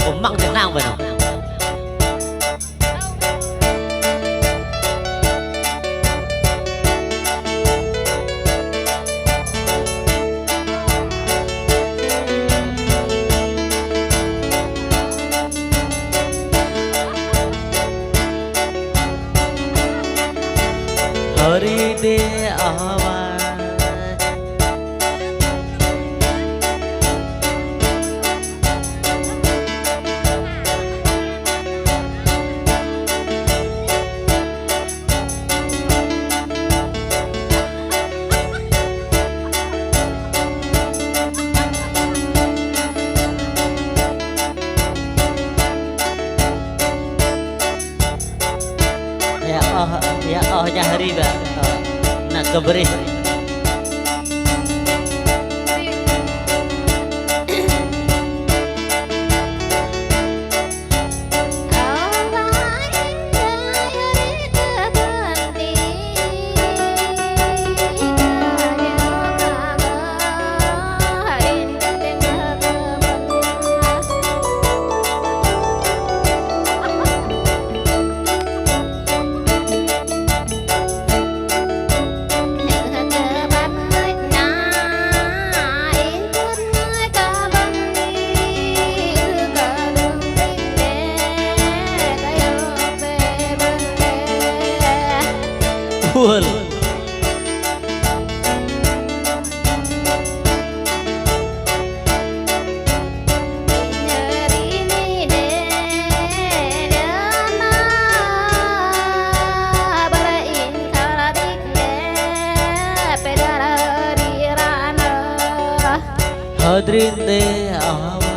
ผมมั่งจะนั่งไปหน่อยHari de awa ya oh ya hari ba nak keberi full hadirin de awa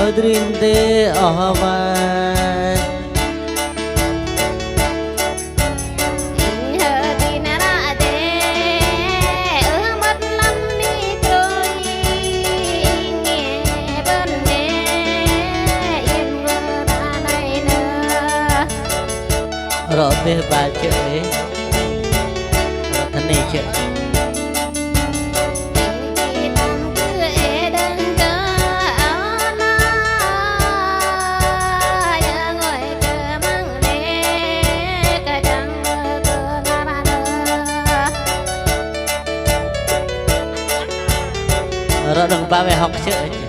hadirin de awa rõ bê ba chợ ấy rõ thân này chợ rõ đừng ba về học chợ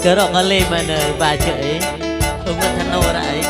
cái đó ngali mana baca umat hanorai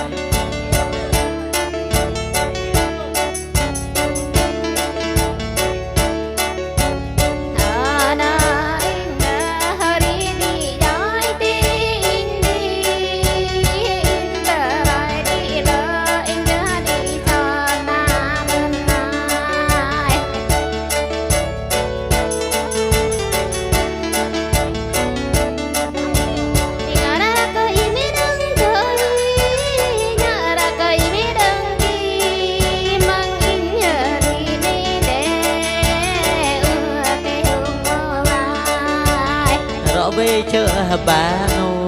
về chợ bà nô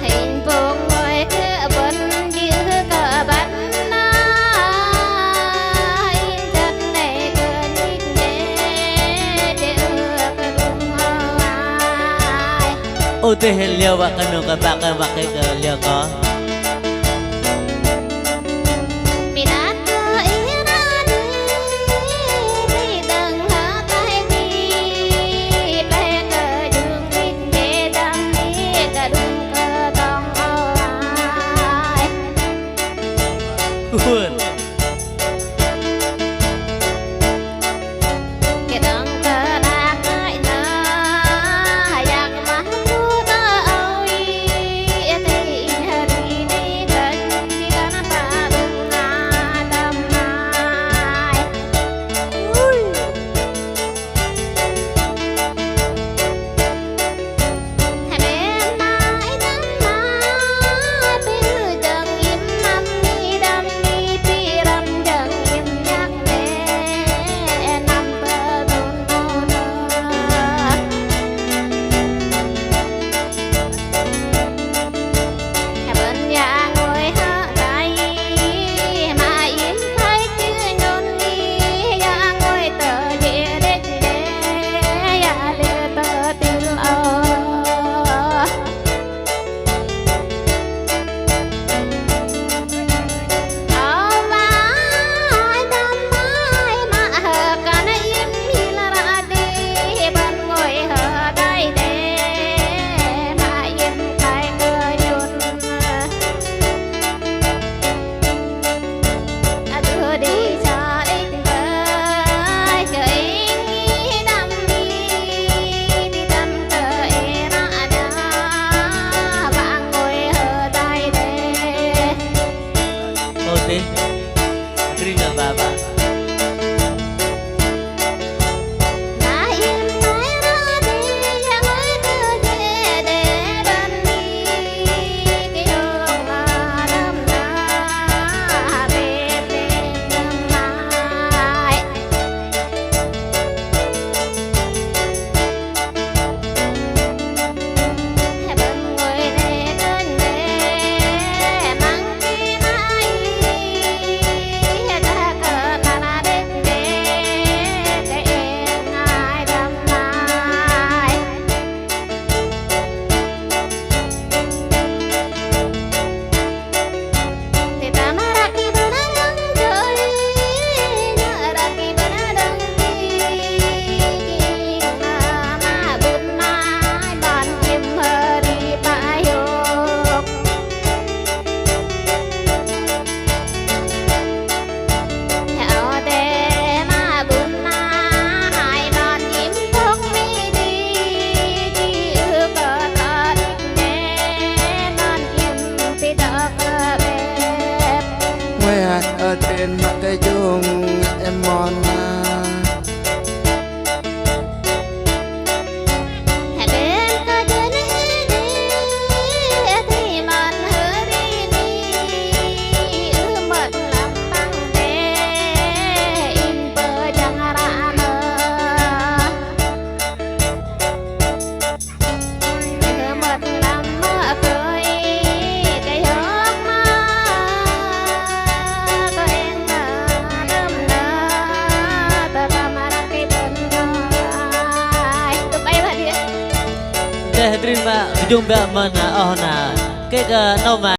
hạnh phúc ngồi cửa bên giữ cờ bắn ai chân này cơn ít để được đúng ai ô tê liều bạc cái nô cái bạc cái liều có Good. Terima baba. Ở trên mặt cây chuông em mòn terima jumpa mana oh na ke nomor